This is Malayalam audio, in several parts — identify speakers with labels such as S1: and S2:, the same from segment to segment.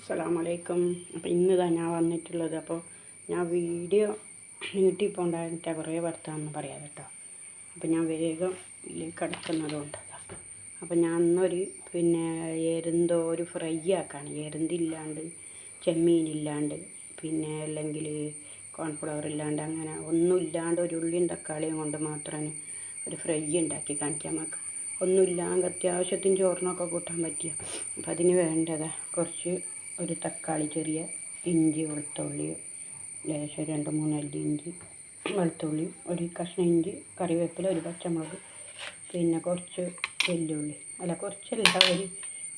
S1: അസ്സലാമലൈക്കും. അപ്പോൾ ഇന്ന് തന്നെ ഞാൻ വന്നിട്ടുള്ളത്. അപ്പോൾ ഞാൻ വീഡിയോ നീട്ടി പോണ്ടായിട്ട് കുറേ വർത്താനം പറയാം കേട്ടോ. അപ്പോൾ ഞാൻ വേഗം കിടക്കുന്നതുകൊണ്ട് അപ്പോൾ ഞാൻ ഇന്നൊരു എരുന്തോ ഒരു ഫ്രൈ ആക്കാണ്. എരുന്തില്ലാണ്ട് ചെമ്മീനില്ലാണ്ട് അല്ലെങ്കിൽ കോൺഫ്ലവർ ഇല്ലാണ്ട് അങ്ങനെ ഒന്നുമില്ലാണ്ട് ഒരു ഉള്ളിയും തക്കാളിയും കൊണ്ട് മാത്രമാണ് ഒരു ഫ്രൈ ഉണ്ടാക്കി കാണിക്കാൻ നമുക്ക്. ഒന്നുമില്ലാണ്ട് അത്യാവശ്യത്തിന് ചോറിനൊക്കെ കൂട്ടാൻ പറ്റിയ. അപ്പം അതിന് വേണ്ടത് കുറച്ച് ഒരു തക്കാളി, ചെറിയ ഇഞ്ചി, വെളുത്തുള്ളി, ലേശം 2-3 അല്ലി ഇഞ്ചി, വെളുത്തുള്ളി, ഒരു കഷ്ണം ഇഞ്ചി, കറിവേപ്പില, ഒരു പച്ചമുളക്, പിന്നെ കുറച്ച് വെല്ലുള്ളി, കുറച്ചല്ല, ഒരു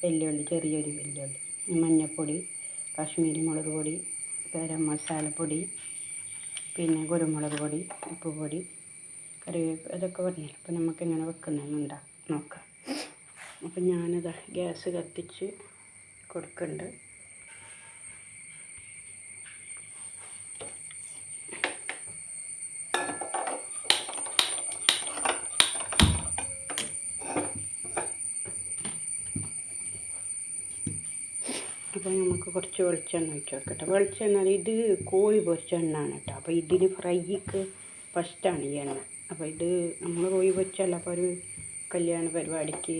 S1: വെല്ലുള്ളി, ചെറിയൊരു വെല്ലുള്ളി, മഞ്ഞൾപ്പൊടി, കാശ്മീരി മുളക് പൊടി, ഗരം മസാലപ്പൊടി, പിന്നെ കുരുമുളക് പൊടി, ഉപ്പ് പൊടി, കറിവേപ്പില, അതൊക്കെ പറഞ്ഞില്ല. അപ്പോൾ നമുക്ക് എങ്ങനെ വെക്കുന്നതെന്നുണ്ടാ നോക്കാം. അപ്പം ഞാനത് ഗ്യാസ് കത്തിച്ച് കൊടുക്കുന്നുണ്ട്. അപ്പോൾ നമുക്ക് കുറച്ച് വെളിച്ചെണ്ണ ഒഴിച്ച് വെക്കട്ടെ. വെളിച്ചെണ്ണ ഇത് കോഴി പൊരിച്ച എണ്ണയാണ് കേട്ടോ. അപ്പോൾ ഇതിന് ഫ്രൈക്ക് ഫസ്റ്റാണ് ഈ എണ്ണ. അപ്പോൾ ഇത് നമ്മൾ കോഴി പൊരിച്ചല്ല, അപ്പോൾ ഒരു കല്യാണ പരിപാടിക്ക്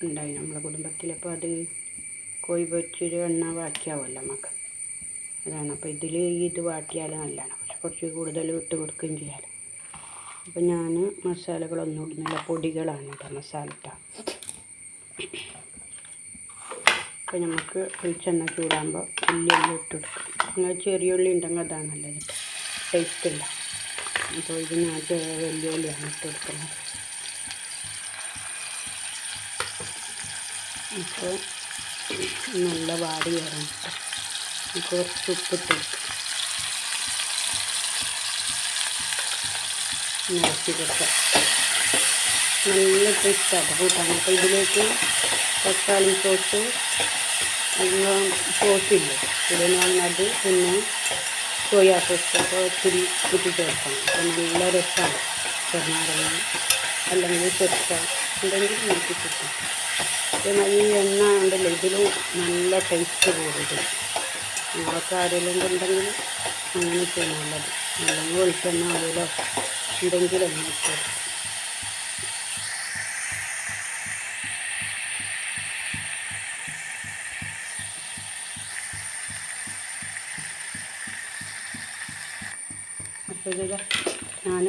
S1: ഉണ്ടായി നമ്മളെ കുടുംബത്തിൽ. അപ്പോൾ അത് കോഴി പൊരിച്ചൊരു എണ്ണ ബാക്കിയാവുമല്ലോ നമുക്ക്, അതാണ്. അപ്പോൾ ഇതിൽ ഇത് വാട്ടിയാൽ നല്ലതാണ്, പക്ഷെ കുറച്ച് കൂടുതൽ ഇട്ട് കൊടുക്കുകയും ചെയ്യാമല്ലോ. അപ്പോൾ ഞാൻ മസാലകളൊന്നും ഇടുന്നില്ല, പൊടികളാണ് കേട്ടോ മസാല ഇട്ട. അപ്പോൾ നമുക്ക് വെളിച്ചെണ്ണ ചൂടാകുമ്പോൾ ഉള്ളി ഇട്ട് കൊടുക്കും. നിങ്ങൾ ചെറിയ ഉള്ളി ഉണ്ടെങ്കിൽ അതാണ് നല്ലത്, ടേസ്റ്റ് ഇല്ല. അപ്പോൾ ഇതിനകത്ത് വലിയ ഉള്ളിയാണ് ഇട്ട് കൊടുക്കുന്നത്. അപ്പോൾ നല്ല വാടി വരണം. കുറച്ച് ഉപ്പിട്ട് കൊടുക്കും, നിറച്ച് കൊടുക്കാം. നല്ല ടേസ്റ്റാണ് കൂട്ടാൻ. അപ്പോൾ ഇതിലേക്ക് തക്കാളി സോസ്, സോസില്ലേ ഇതിനത്, പിന്നെ സോയാ സോസ് അപ്പോൾ ഒത്തിരി ഇട്ട് ചേർക്കണം. അപ്പോൾ നല്ല രസമാണ്. ചെറുനാരങ്ങ അല്ലെങ്കിൽ ചെറുക്ക ഉണ്ടെങ്കിൽ നമുക്ക് കിട്ടും. പിന്നെ ഈ എണ്ണ ഉണ്ടല്ലോ ഇതിലും നല്ല ടേസ്റ്റ് കൂടുതൽ. നിങ്ങൾക്ക് ആരെങ്കിലും ഉണ്ടെങ്കിൽ അങ്ങനെ ചെയ്യാൻ നല്ലത്. അല്ലെങ്കിൽ വെളിച്ചെണ്ണ ഓയിലോ എന്തെങ്കിലും ഒന്ന് ഇട്ട്. അപ്പോൾ ഇത് ഞാൻ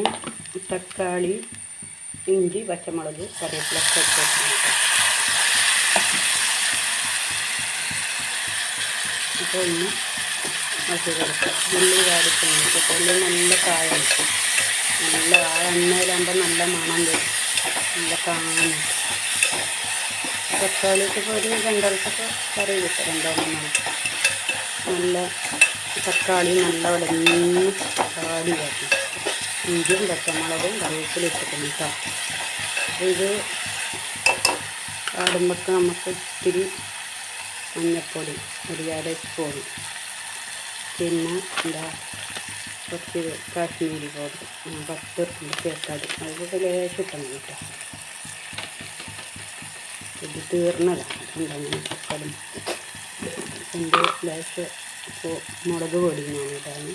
S1: തക്കാളി, ഇഞ്ചി, പച്ചമുളക്, കറിവേപ്പില ഒക്കെ ഇട്ട് വെച്ചിട്ടുണ്ട്. അപ്പോൾ ഒന്ന് മറ്റു കൊടുക്കുക. ഉള്ളി വാടിക്കുന്നത് ഉള്ളി നല്ല കായാണ്, നല്ല എണ്ണയിലാകുമ്പോൾ നല്ല മണം വരും, നല്ല കാണ്. തക്കാളിക്ക് ഇപ്പോൾ ഒരു 2 കറി കിട്ടും, 2-3. നല്ല തക്കാളി നല്ല ഉടഞ്ഞ് വാടി വരണം. ഇഞ്ചിയും പച്ചമുളകും കറിവേപ്പില ഇട്ടിട്ടുണ്ട് കേട്ടോ. അപ്പോൾ ഇത് വാടുമ്പോൾ നമുക്ക് ഇത്തിരി മഞ്ഞൾപ്പൊടി, ഒരു 1/2 സ്പൂൺ, പിന്നെ കുറച്ച് കാശ്മീരി പൗഡർ 10 ചേർത്താൽ അതുപോലെ ലേശം ഇട്ടണം കേട്ടോ. ഇത് തീർന്നതാണ് ഉണ്ടെങ്കിൽ തക്കാളി. എൻ്റെ ലേശം മുളക് പൊടി ഞാനിതാണ്.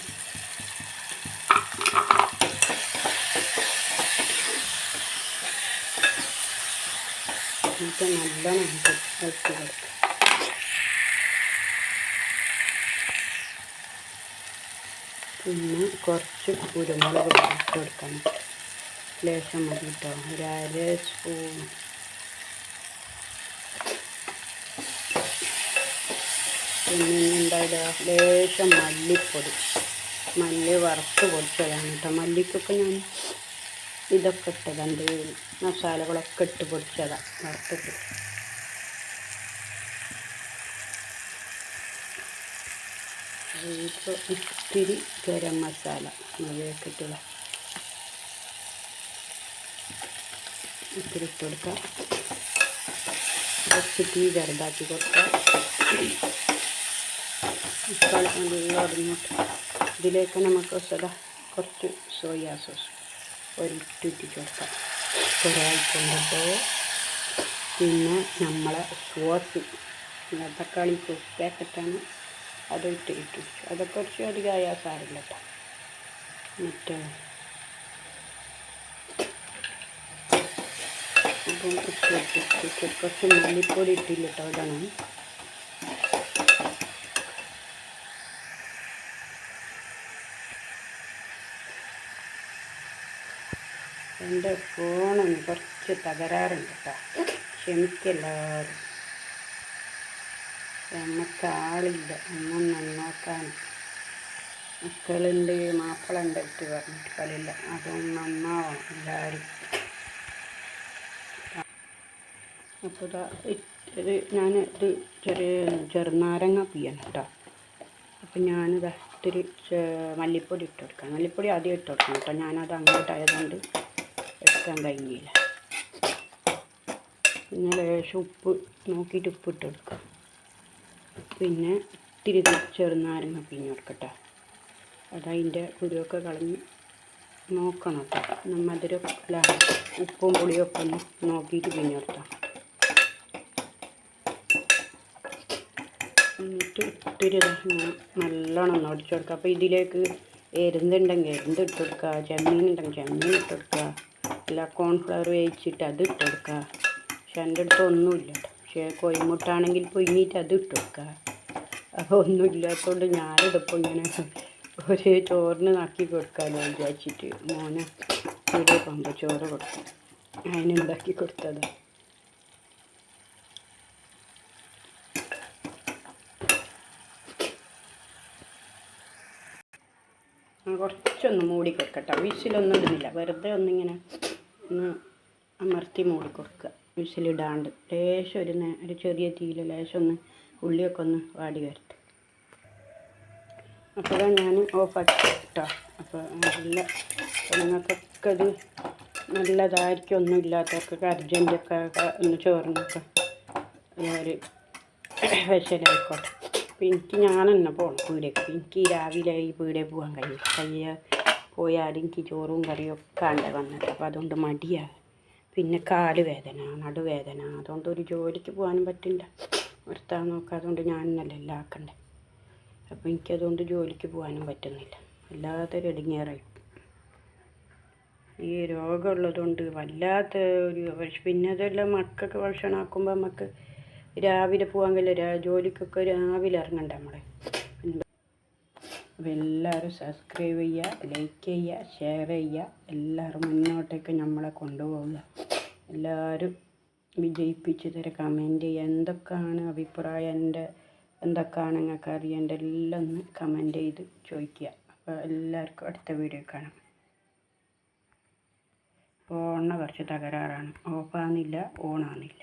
S1: എന്നിട്ട് നല്ലോണം ഇളക്കി കൊടുക്കുക. പിന്നെ കുറച്ച് കുരുമുളക് ഇട്ട് കൊടുക്കണം, ലേശം മതി കേട്ടോ, ഒരു 1/2 സ്പൂൺ. പിന്നെ എന്തായാലും ലേശം മല്ലിപ്പൊടി, മല്ലി വറുത്ത് പൊടിച്ചതാണ് കേട്ടോ. മല്ലിക്കൊക്കെ ഞാൻ ഇതൊക്കെ ഇട്ടതുണ്ട്, മസാലകളൊക്കെ ഇട്ട് പൊടിച്ചതാണ് വറുത്തിട്ട്. ഇപ്പോൾ ഇത്തിരി ഗരം മസാല മതിയാക്കിയിട്ടുള്ള ഇത്തിരി ഇട്ട് കൊടുക്കാം. കുറച്ച് തീ ചെറുതാക്കി കൊടുക്കാം. നല്ല ഒടങ്ങിട്ട് ഇതിലേക്ക് നമുക്ക് കുറച്ച് സോയാ സോസ് ഒരിട്ടിട്ട് കൊടുക്കാം. ഒരാഴ്ച. പിന്നെ നമ്മളെ സോസ് തക്കാളി പാക്കറ്റാണ്, അത് ഇട്ടു. അതൊക്കെ കുറച്ച് അധികമായ സാരില്ല കേട്ടോ. മറ്റേ അപ്പം കുറച്ച് മല്ലിപ്പൊടി ഇട്ടില്ല കേട്ടോ. അതാണ് എൻ്റെ ഫോണിന് കുറച്ച് തകരാറുണ്ട് കേട്ടോ, ക്ഷമിക്കെല്ലാവരും. നമുക്ക് ആളില്ല ഒന്നും നന്നാക്കാൻ. മക്കളുണ്ട്, മാപ്പിളുണ്ട് ഇട്ട് പറഞ്ഞിട്ട് കളിയില്ല. അതൊന്നും നന്നാവണം എല്ലാവരും. അപ്പോൾ ഇത് ഞാനിത് ചെറുനാരങ്ങ പിയ്യണം കേട്ടോ. അപ്പം ഞാനിത് ഇത്തിരി മല്ലിപ്പൊടി ഇട്ട് കൊടുക്കണം. മല്ലിപ്പൊടി ആദ്യം ഇട്ട് കൊടുക്കണം കേട്ടോ. ഞാനത് അങ്ങോട്ടായതുകൊണ്ട് എടുക്കാൻ കഴിഞ്ഞില്ല. പിന്നെ ലേശം ഉപ്പ് നോക്കിയിട്ട് ഉപ്പ് ഇട്ട് കൊടുക്കുക. പിന്നെ ഇത്തിരി ചെറുനാരങ്ങ പിഞ്ഞ് കൊടുക്കട്ടെ. അതതിൻ്റെ കുരുവൊക്കെ കളഞ്ഞ് നോക്കണം കേട്ടോ. മധുരം അല്ല ഉപ്പും പുളിയൊക്കെ ഒന്ന് നോക്കിയിട്ട് പിഞ്ഞ് കൊടുത്താൽ. എന്നിട്ട് ഇത്തിരി ഇങ്ങനെ നല്ലോണം ഒന്ന് ഒടിച്ചു കൊടുക്കുക. അപ്പോൾ ഇതിലേക്ക് എരുന്നുണ്ടെങ്കിൽ എരുന്ന് ഇട്ട് കൊടുക്കുക, ചെമ്മീൻ ഉണ്ടെങ്കിൽ ചെമ്മീൻ ഇട്ട് കൊടുക്കുക, അല്ല കോൺഫ്ലവർ വേവിച്ചിട്ട് അത് ഇട്ട് കൊടുക്കുക. പക്ഷെ എൻ്റെ അടുത്ത് ഒന്നുമില്ല കേട്ടോ. പക്ഷേ കോഴിമുട്ടാണെങ്കിൽ പുഴുങ്ങിയിട്ട് അത് ഇട്ട് കൊടുക്കുക. അപ്പോൾ ഒന്നും ഇല്ലാത്തതുകൊണ്ട് ഞാനിതിപ്പോൾ ഇങ്ങനെ ഒരു ചോറിന് നാക്കി കൊടുക്കാമല്ലോ വിചാരിച്ചിട്ട് മോനെ ഇവിടെ പോകുമ്പോൾ ചോറ് കൊടുക്കും, അതിനുണ്ടാക്കി കൊടുത്തതാണ്. കുറച്ചൊന്ന് മൂടി കൊടുക്കട്ടെ. വിസിലൊന്നും ഇടുന്നില്ല, വെറുതെ ഒന്നിങ്ങനെ ഒന്ന് അമർത്തി മൂടി കൊടുക്കുക, വിസിലിടാണ്ട്. ലേശം ഒരു ചെറിയ തീയിൽ ലേശം ഒന്ന് ഉള്ളിയൊക്കെ ഒന്ന് വാടി വരട്ടെ. അപ്പോൾ ഞാൻ ഓഫാക്കി കേട്ടോ. അപ്പോൾ നല്ല നിങ്ങൾക്കൊക്കെ ഇത് നല്ലതായിരിക്കും. ഒന്നും ഇല്ലാത്തവർക്കൊക്കെ അർജൻറ്റൊക്കെ ഒന്ന് ചോറിനൊക്കെ ഒരു സ്പെഷ്യലായിക്കോട്ടെ. അപ്പോൾ എനിക്ക് ഞാൻ തന്നെ പോകണം പീടികയ്ക്ക്. എനിക്ക് രാവിലെ ഈ പീടികയിൽ പോകാൻ കഴിയില്ല. പോയാൽ എനിക്ക് ചോറും കറിയും ഒക്കെ ഉണ്ട് വന്നിട്ട്. അപ്പോൾ അതുകൊണ്ട് മടിയാണ്. പിന്നെ കാല് വേദന, നടുവേദന, അതുകൊണ്ട് ഒരു ജോലിക്ക് പോകാനും പറ്റില്ല. ഭർത്താവ് നോക്കാതുകൊണ്ട് ഞാൻ തന്നെ എല്ലാം ആക്കണ്ടേ. അപ്പോൾ എനിക്കതുകൊണ്ട് ജോലിക്ക് പോകാനും പറ്റുന്നില്ല. വല്ലാത്തൊരു ഇടങ്ങേറായി. ഈ രോഗമുള്ളതുകൊണ്ട് വല്ലാത്ത ഒരു പിന്നെ അതെല്ലാം മക്കൾക്ക് ഭക്ഷണമാക്കുമ്പോൾ നമുക്ക് രാവിലെ പോകാൻ കഴിയില്ല. ജോലിക്കൊക്കെ രാവിലെ ഇറങ്ങണ്ടേ നമ്മളെ. അപ്പോൾ എല്ലാവരും സബ്സ്ക്രൈബ് ചെയ്യുക, ലൈക്ക് ചെയ്യുക, ഷെയർ ചെയ്യുക. എല്ലാവരും മുന്നോട്ടേക്ക് നമ്മളെ കൊണ്ടുപോകുക. എല്ലാവരും വിജയിപ്പിച്ച് തരാം. കമൻറ്റ് ചെയ്യുക. എന്തൊക്കെയാണ് അഭിപ്രായം, എന്തൊക്കെയാണ് നിങ്ങൾക്ക് അറിയേണ്ട എല്ലാം ഒന്ന് കമൻറ്റ് ചെയ്ത് ചോദിക്കുക. അപ്പോൾ എല്ലാവർക്കും അടുത്ത വീഡിയോ കാണാം. ഫോണിന് കുറച്ച് തകരാറാണ്, ഓഫാകുന്നില്ല, ഓണാകുന്നില്ല.